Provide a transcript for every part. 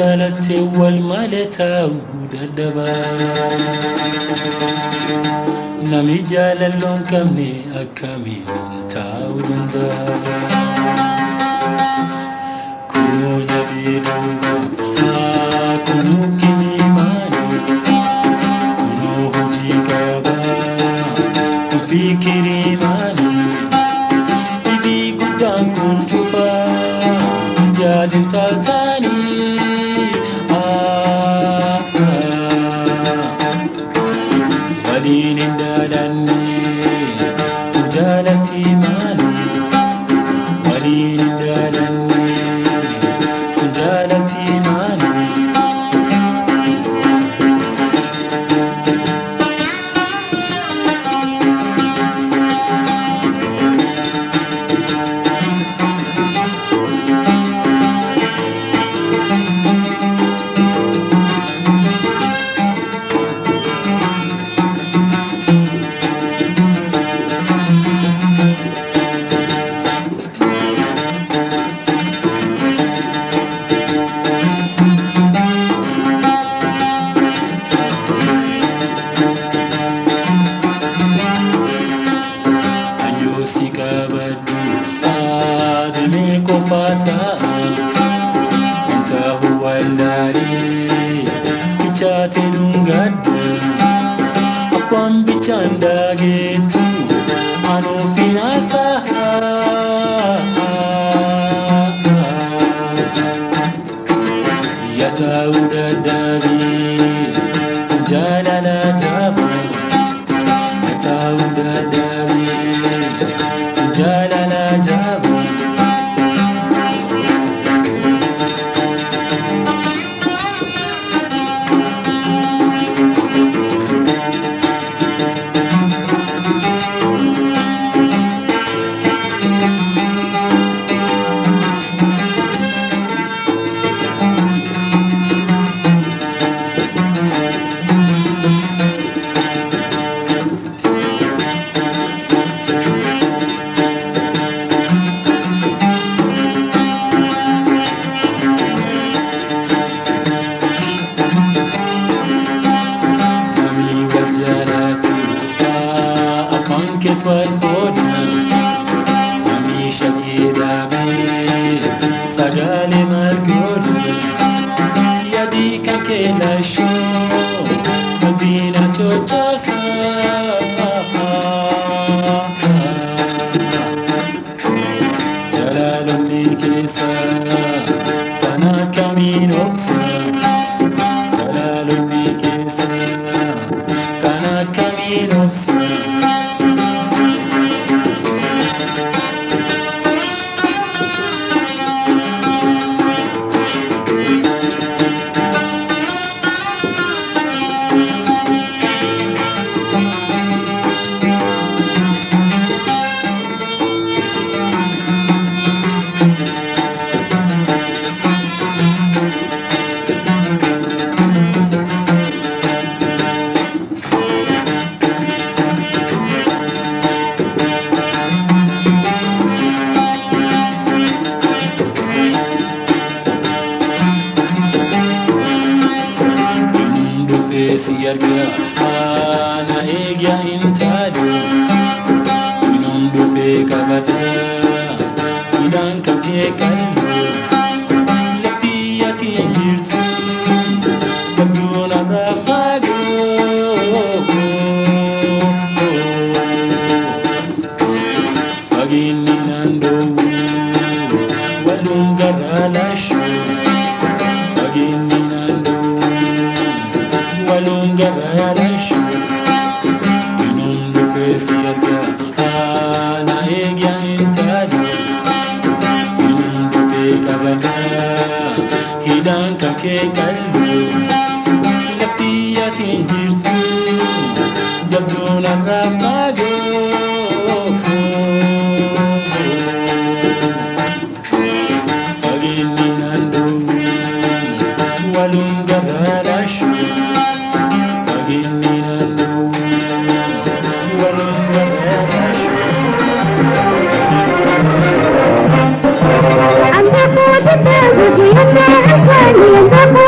jaalatti wal malee ta'uu dadhabaa. Nami jaalalloon qabne akkamiin ta'uu danda'a. Kunoo jabeeduu kunoo kinimaani kunoo hojii qabaa ofii kirimaani dhibii guddaan kun cufaa jaalin taataanii waliin hin daalanne jaalatti maali waliin hin daalanne jaalatti maali. Akwan bichanda gitu anu finasa ya tahu dadari jalala jabu ya tahu dadari jalala jabu. Keswal koda nami shakida be sagale margoda yadi kakela sho madina chochasa jalalun bilkesa tana kaminoksa jalalun bilkesa tana kaminoksa. Siarga ana egya intadu inundu fe kabata idan kake kallo lati yati jirtu sabuna rafago agini nando walum garalashu agini nando walunga barashu inundu fesiaga ana egya intadu inundu fekabada hidan kake kallu latiyati jirtu jabduna rafago agini nandu walunga barashu I'm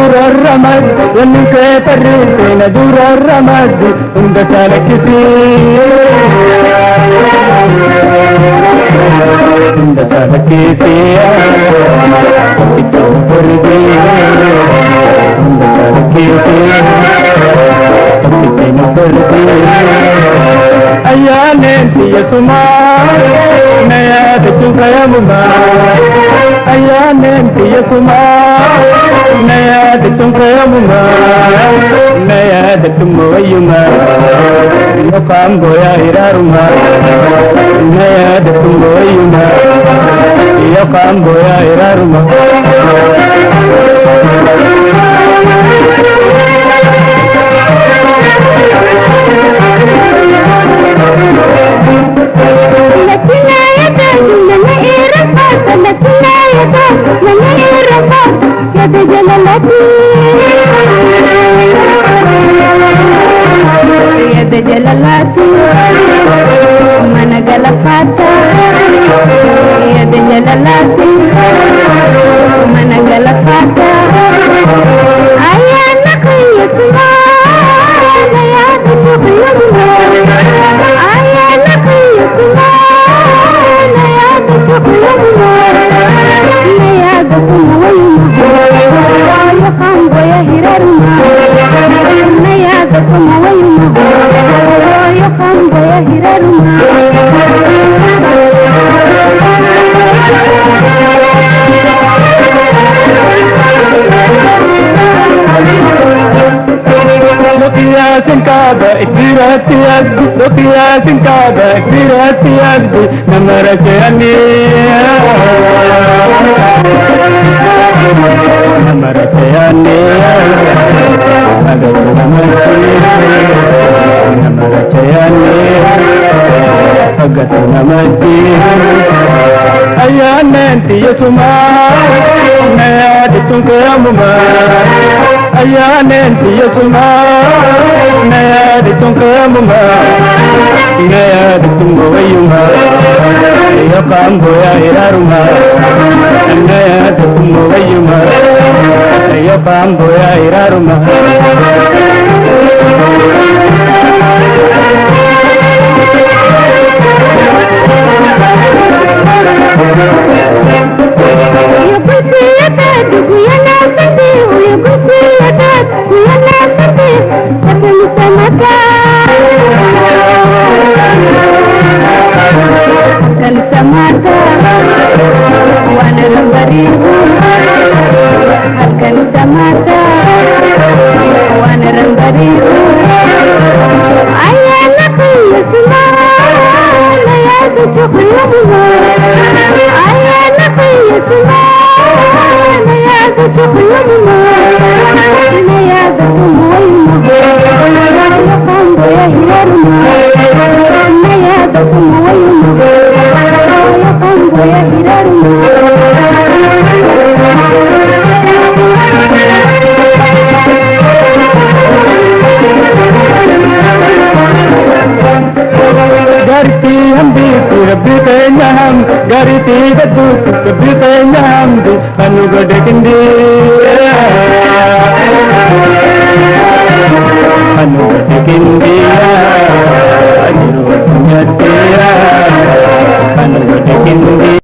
ندور الرمد والنكات الريح ندور الرمد عند سالكتي عند سالكتي فردي عند سالكتي فردي أيام يا سما نيا دتوكا يا مما أيام يا سما نيا دتوكا يا مما نيا دتوم ويما يقام بويا هرارما نيا دتوم ويما يقام بويا هرارما يد جلالاتي من قلفاتا يد جلالاتي من قلفاتا أيا نقي سمان يا دسوقي أيا نقي سمان يا دسوقي يا دسوقي يقام ويا هرارنا يا دسوقي يقام ويا هرارنا قياس كعبة كبيرة يدي قياس كعبة كبيرة يدي نمرك يعني نمرك يعني نمرك يعني فقط نمتي أيام أنت يا سما نادتك يا مما أيام أنت يا سما نادتك يا مما نادتك ويما يقام بويا هرارما نادتك ويما يقام بويا هرارما وانا رمبريه هلكن سماتا وانا رمبريه ايا نقي سمان يا دسوق يومنا ايا نقي سمان يا دسوق يومنا يا دسوق ويما يقام بيا هلارنا يا دسوق ويما يقام بيا هلارنا garti हम भी रब्बी कहेंगे हम garti गद्दू रब्बी कहेंगे हम भी अनुगढ़ किंदी अनुगढ़ किंदी अनुगढ़ किंदी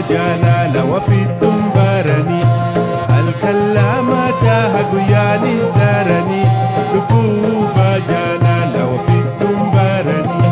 جلال وفيتم بارني الكلامة هقياني دارني ركوب جلال وفيتم بارني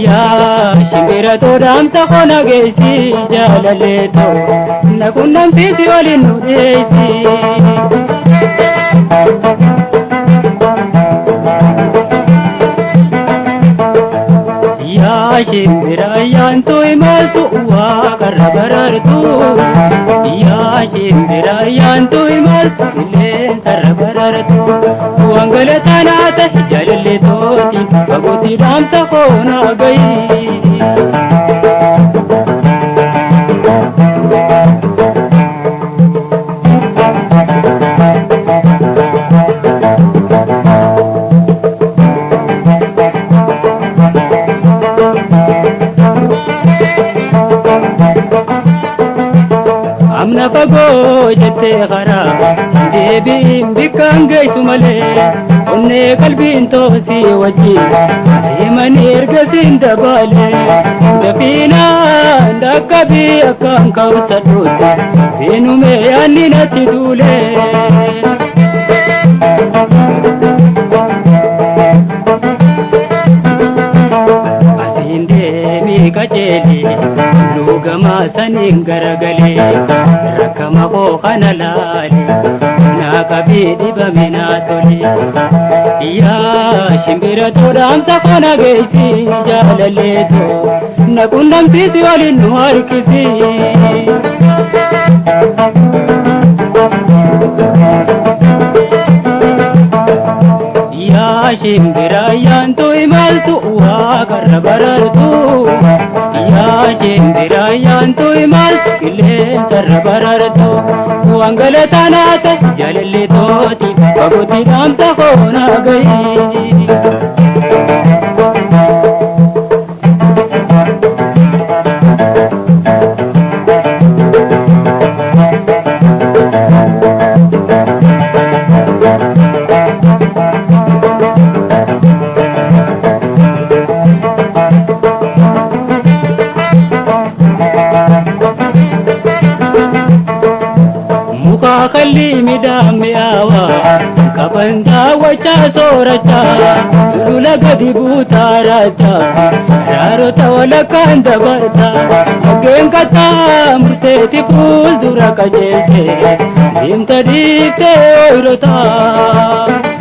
yaa shimbira toodhaamsa kona geessi jaalaleeto na qunnamsiisi waliin nu dhiyeessi. Yaa shimbira yaantu imaltu waaqarra barartu. Yaa shimbira yaantu imaltu qilleensarra barartu. Wangalataa naata jaalaleetooti fagootti dhaamsa koonaa gayi. Amna fagoo jettee karaa deebiin bikkaan geessu malee onnee qalbiin toosii wajjin deemanii ergasiin dabaalee dafiinaan dhaqqabii akkaan ka'uusadhuuti seenumee yaanni natti duulee. Asiin deemii qajeelee lugamaa saniin garagalee rakkama koo kana laale naa qabii dhibame naa tole. Yaa shimbira toodhaamsa kona geessi jaalaleeto na qunnamsiisi waliin nu harkisi. Yaa shimbira yaantu imaltu waaqarra barartu. Yaa shimbira yaantu imaltu qilleensarra barartu. Wangalataa naata jaalaleetooti fagootti dhaamsa koonaa gayi. Muka kalli midhaan mi'aawaa qaban daawwachaa soorachaa sulula gadi buutaa raachaa raarota walakkaan dabartaa hoggeen kattaa murteetti fuuldura qajeelchee deemta dhiiftee ooyirotaa.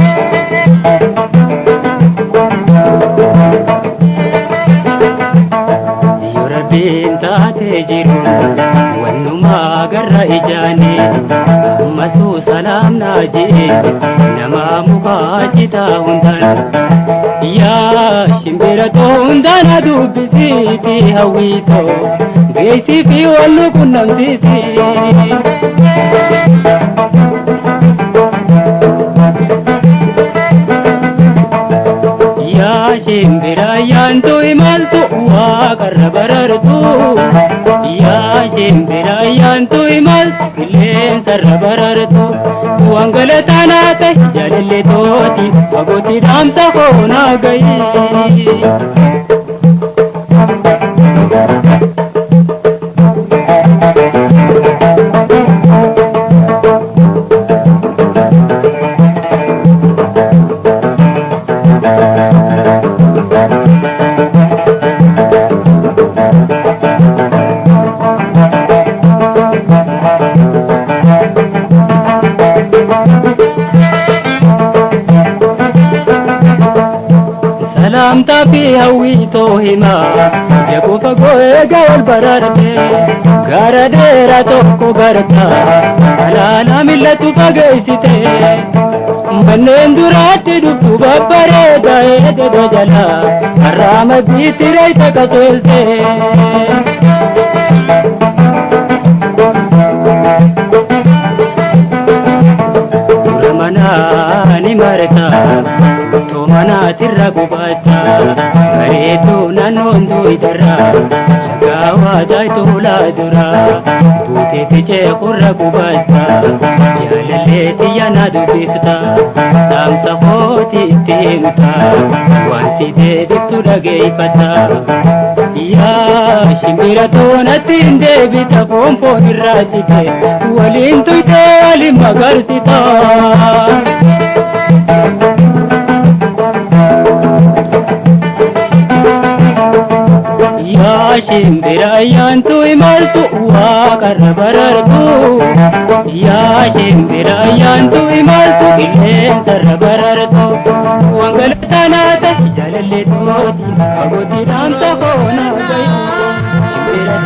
Yoo rabbiin taatee jiru wannumaa garra ijaanii ammasuu salaam naa jee namaa mukaa citaa hundaan. Yaa shimbira too hundaana dubbisiifi hawwiitoo geessii fi wal nu qunnamsiisi. Yaa shimbira yaantu imaltu waaqarra barartu. Yaa shimbira yaantu imaltu qilleensarra barartu. Wangalataa naata jaalaleetooti fagootti dhaamsa koonaa gayi. Salaamtaa fi hawwiitoo himaa eeguu fagoo eega wal bararte gaara dheeraa tokko gartaa alaala millatu fageessite manneen duraatti dhuftu babbareeda eededa jalaa har'aa madiitti reeyta qajeelte. Dura manaa ni martaa too manaatirra gubachaa bareedduu naannoon duwidharraa shagaawaa jaaytulaa duraa buuteetti ceequrra gubachaa jaalallee xiyya na dubbiftaa dhaamsa kooti itti himtaa wanti deebiftu dhageeffataa. Yaa shimbira toonatti hin deebita foonfoon irraa cite waliin tuytee waliin magarsitaa. shimbira ayyaantu imaltu waaqarra barartu yaa shimbira ayyaantu imaltu qilleensarra barartu waan galataanaata jaalallee tooti fagootii dhaamsa koona gayu shimbira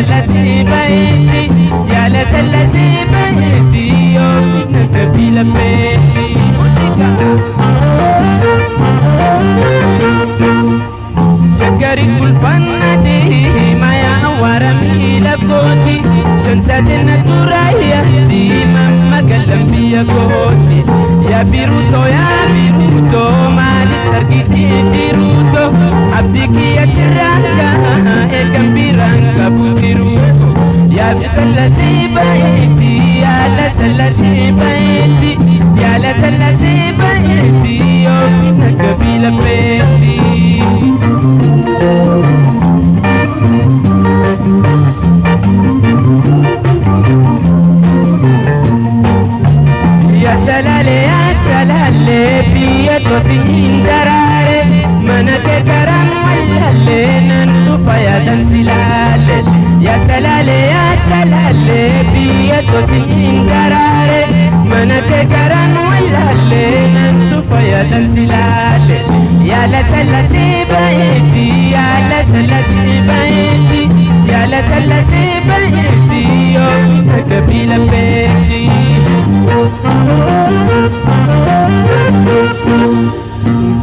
الذي بيتي يا لك الذي بيتي يوم النبي kabila peeti shakari kulfannati maya warami laboti shantatina turayati mamma galambiya koti ya biruto mali targiti jiruto abdiki yatiranga ekambiranga butiruto ya bisalati baiti ya la salati baiti ya la salati baiti yo mina kabila peeti ya salale piyato sindarare manake karam wallale nantu fayadan silale ya salale piyato sindarare manake karam wallale nantu fayadan silale ya la salati baiti ya la salati baiti ya la salati baiti yo kabila peeti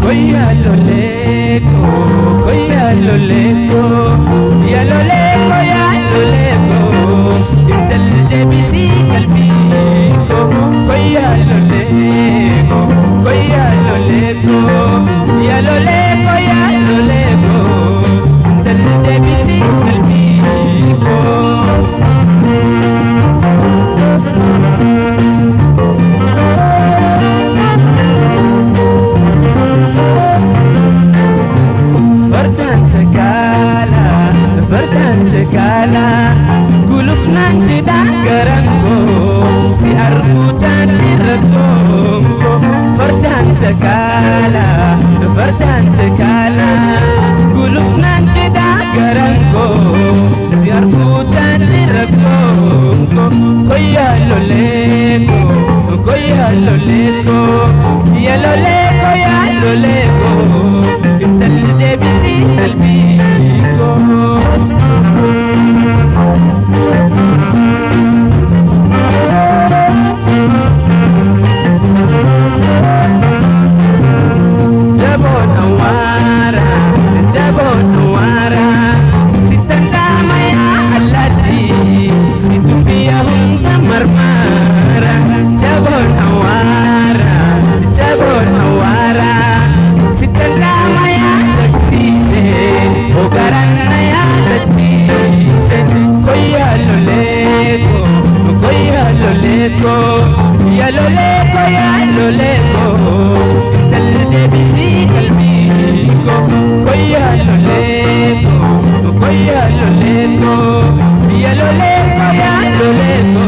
Koya lo leko, ya lo leko, intel de bisi kalbiko. Koya lo leko, ya lo leko, intel de bisi kalbiko. Bertantegala guluf nanti danggarango si arbutan diretombo bertantegala guluf nanti danggarango si arbutan diretombo koya lo leko ya lo leko intel de bisi albiko Jabon awara sitanda maya alati situbiya hunta marmara Jabon awara sitanda maya taksise ogarana ya taksise koya lo leko ya lo leko dal de bisi kalbiko koya lo leko ya lo leko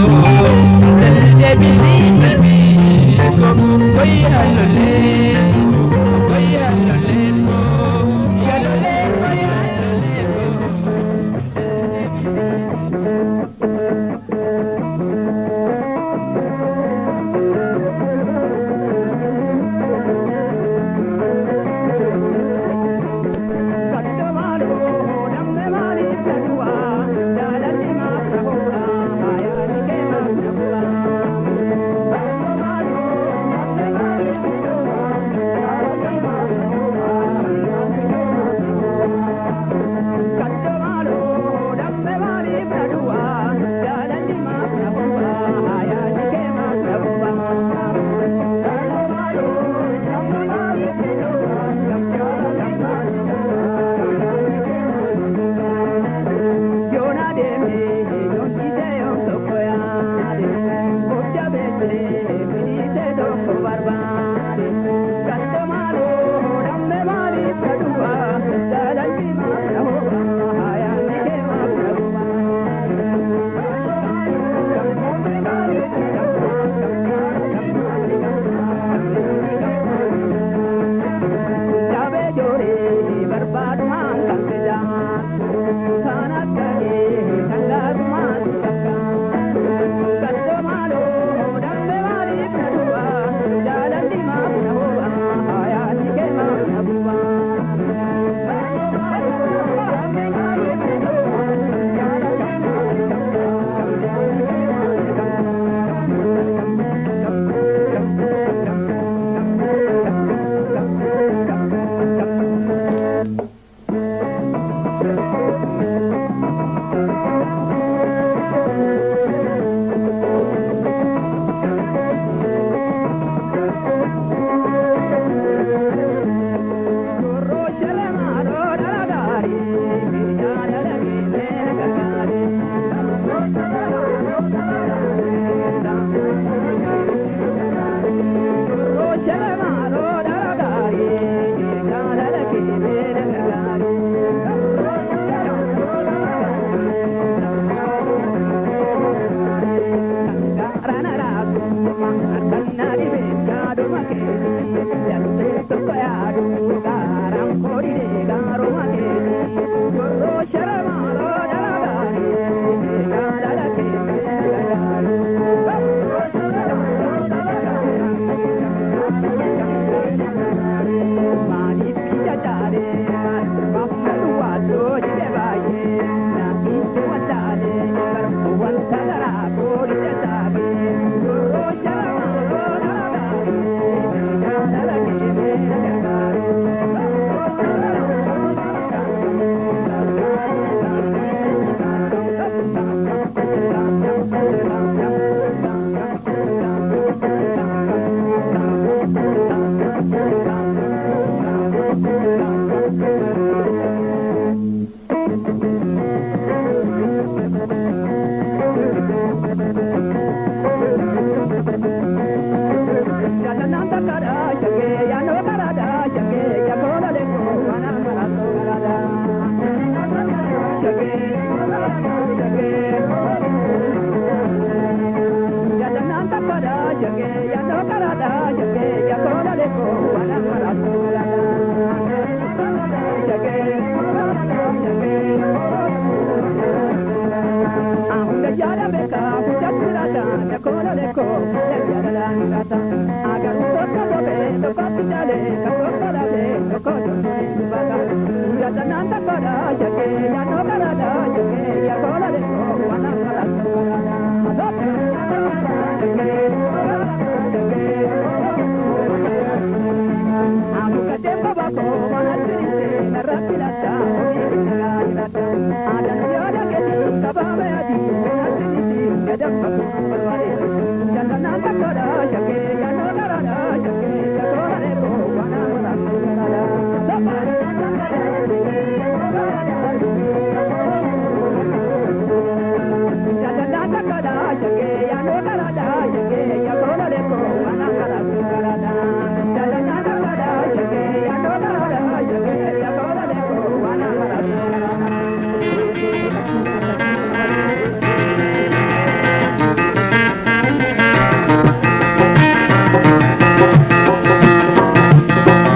dal de bisi kalbiko koya lo leko ya lo leko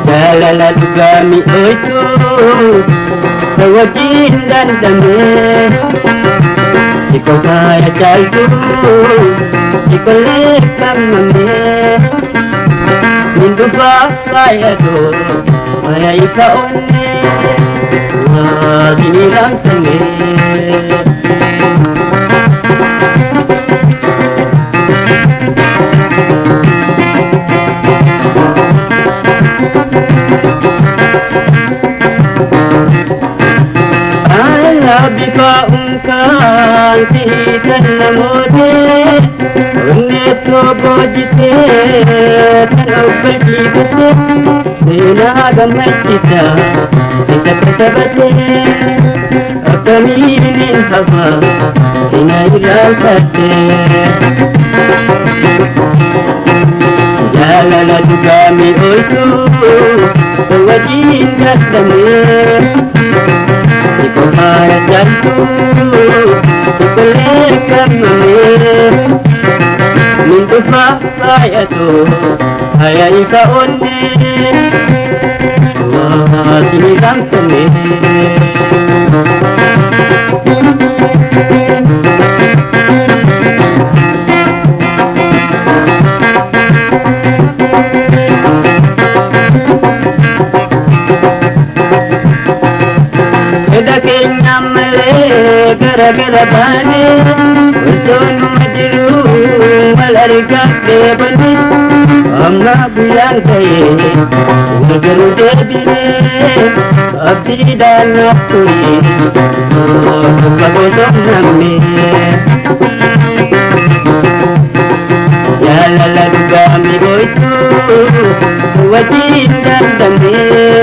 Jaalala dhugaami oytuu wajjin dandamee Sikofaya caaltuu sikollee kammamee Mindufa faayatoo maya isa onnee waadini lamsamee Bika unkaan siitan namootee onnee toobojitee kan obbalchiifate seenaa gammachisa isa katabatee akkamiin hafa sina irraanfattee jaalala dhugaami oytuu wajjin dadhamee Sikofaya caaltuu sikollee kammamee Mindufa faayatoo haya isa onnee waasini lamsamee gara baane osoo majiruu wal argattee banne amma guyyaan ta'ee garuu deebinee abdiidhaan naaf ture tokko osoo namne jaalala dhugaami oytuu wajjin dandamee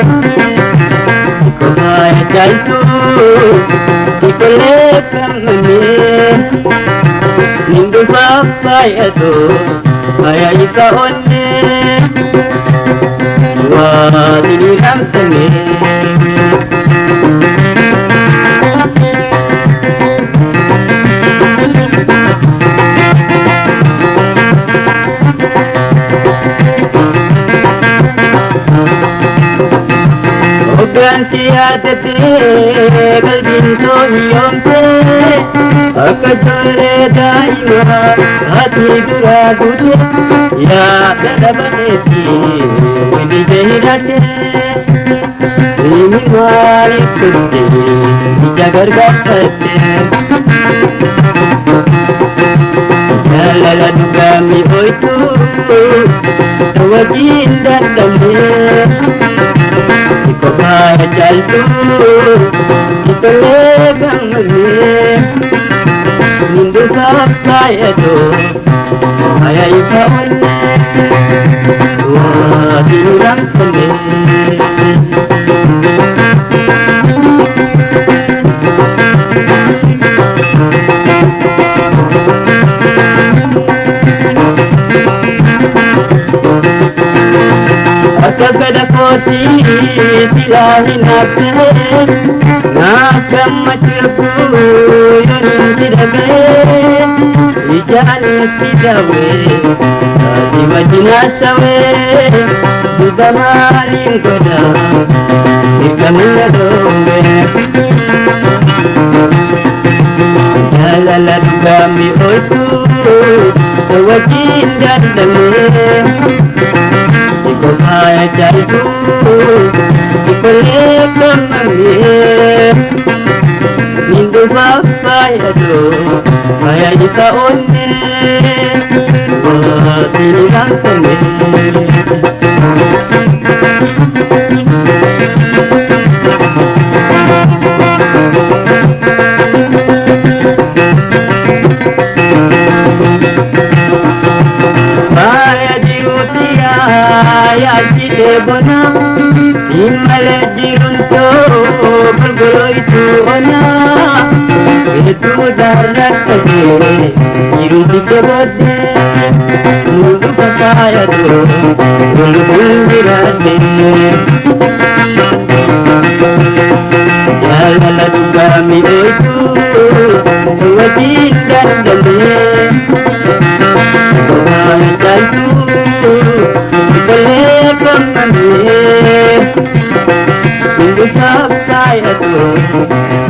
Sikofaya caaltuu sikollee kammamee Mindufa faayatoo haya isa onnee waadini lamsamee Gansi yaadate qalbiin koo hiyyoomte akka ijoollee daa'imaa ati duraa guute yaada dhabaneetti hidhite hidhate himi maaliif turte ija gargaarfatte jaalala dhugaa mi'ooytu wajjin dandamne Kopaya jaltu, itole gamne, nindu kapaya do, aya ikaone, wa dirang kene. Agada koti silahi nabde nakam macirku yonin sidabe ijani sidawe si wajina sawe budamarin koda ikamina dombe jalala dugami oitu wajin dandame Kopaya jaltu, ikole kamane, nindu papaya do, kaya ika one, wa silang kane. Bona imale jirunto bulgulo itu ona itu darat kade irunti kebode mundu papaya do mundu bundirade jalala dugami itu wajin dandale papaya jaltu Minggu sampai itu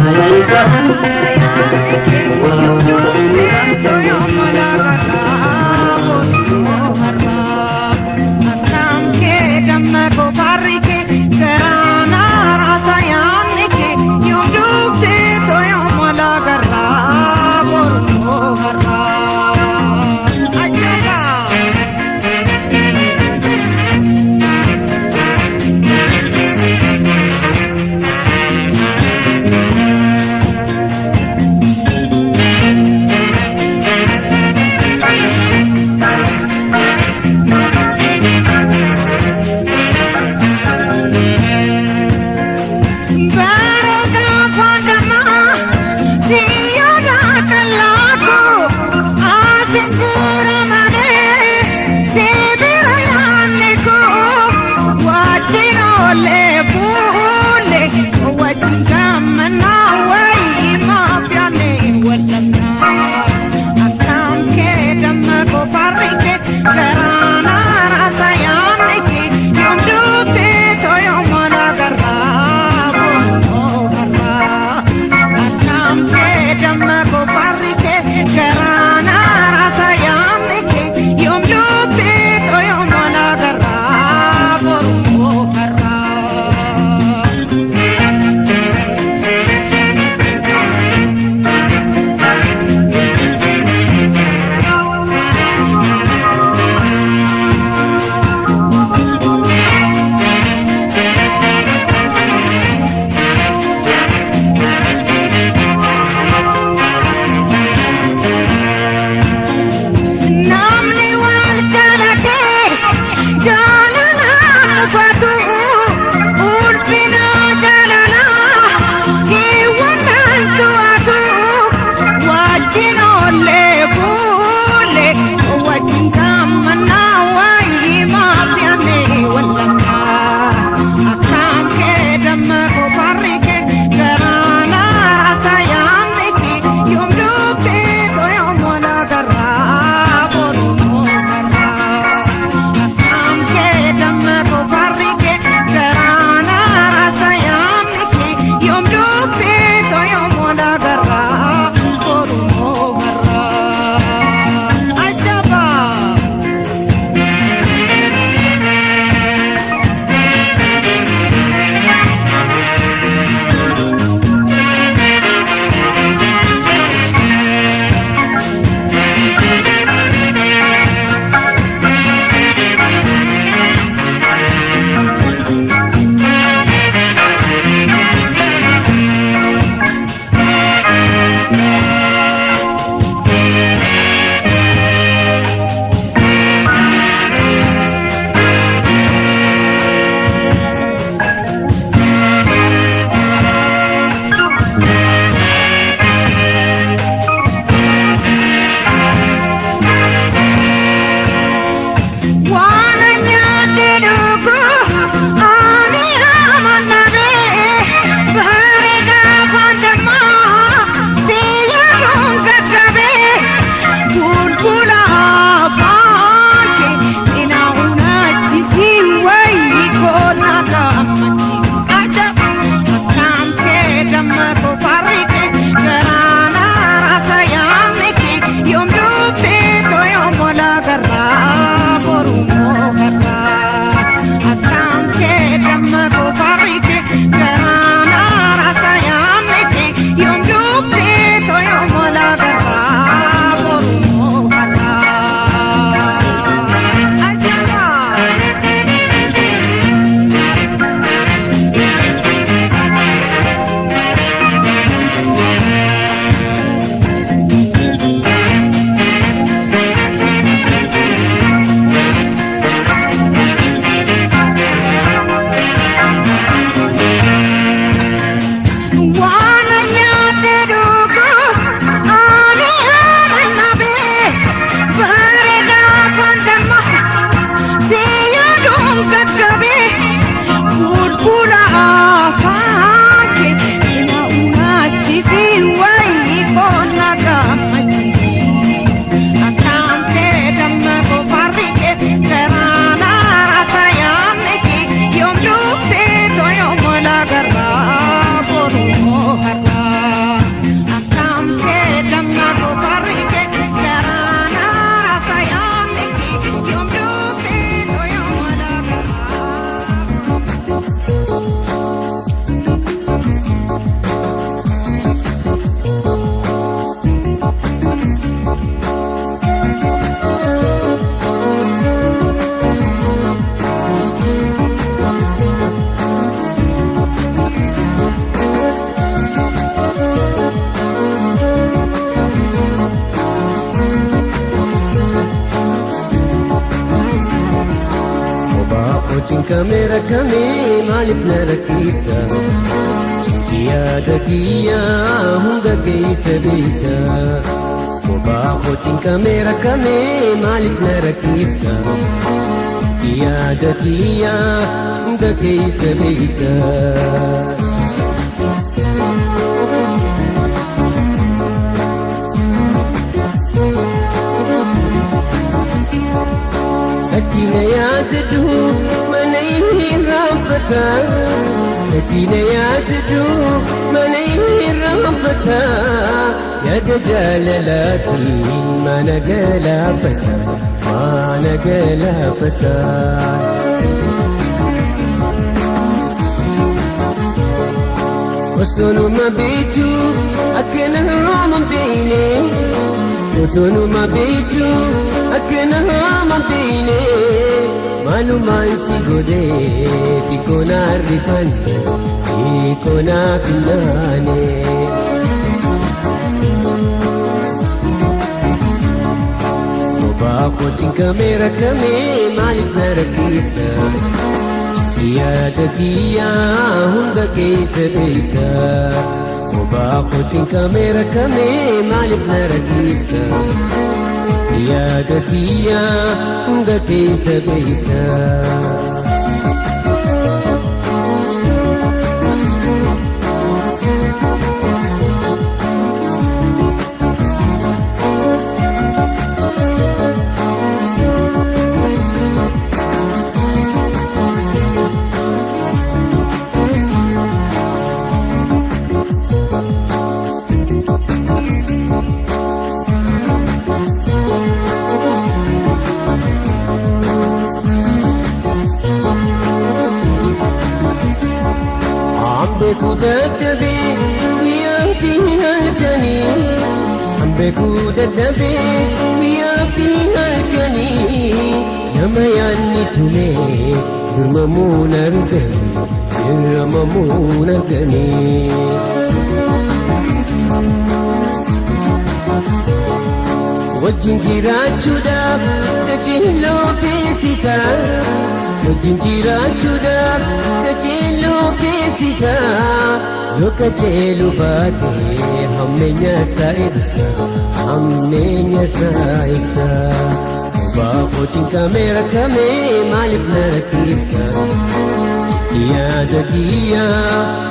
saya ikan Kucing kamera kami malip na rakita Tiada kia hingga keisabita Kucing kamera kami malip na rakita Tiada kia hingga keisabita Hakina ya tadu manaihi rafata Hakina ya tadu manaihi rafata Ya jalalati mana galafata Mana galafata Wasunu mabitu akina mabini Wasunu mabitu akina mabini Maluman sigode Tiko na rifane Tiko na pinane Kucing kamera kami malik na rakita Tiada kia hingga keisabita Kucing kamera kami malik na rakita Tiada kia hingga keisabita Kudadabi yang tinggalkani Ambe kudadabi yang tinggalkani Namayan itune Durmamu nargani Durmamu nargani Wajin kira cudap Kecilo pesisa Wajin kira cudap Kecilo pesisa Lo kecelu bate Hamne nyasa iksa Hamne nyasa iksa Kucing kamera kami malip na rakita Tiada dia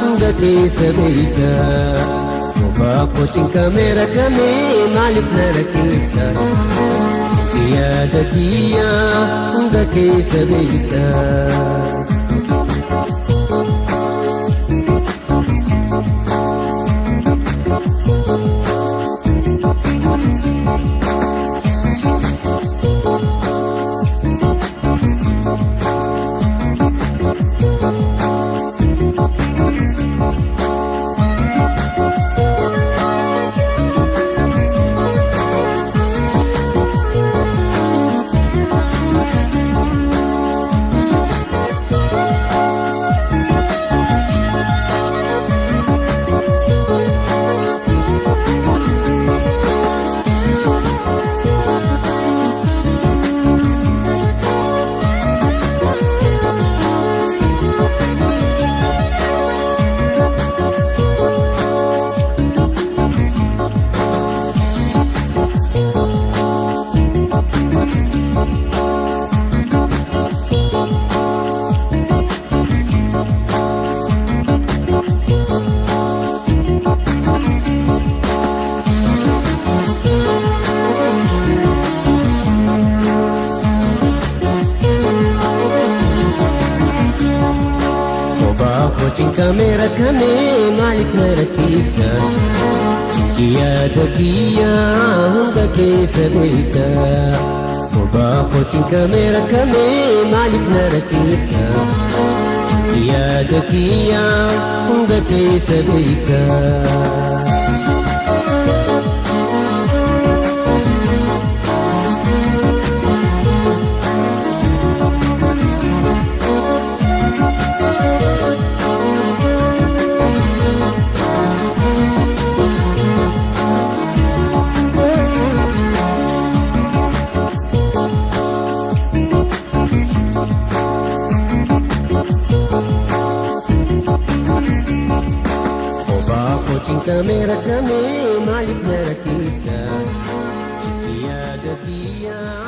hingga keisabita Kucing kamera kami malip na rakita Tiada dia hingga keisabita Kucing kamera kami malik na rakita Tiada dia hingga keisabita Kucing kamera kami malik na rakita Tiada dia hingga keisabita rakame maalif na rakkisa ya dakiyaa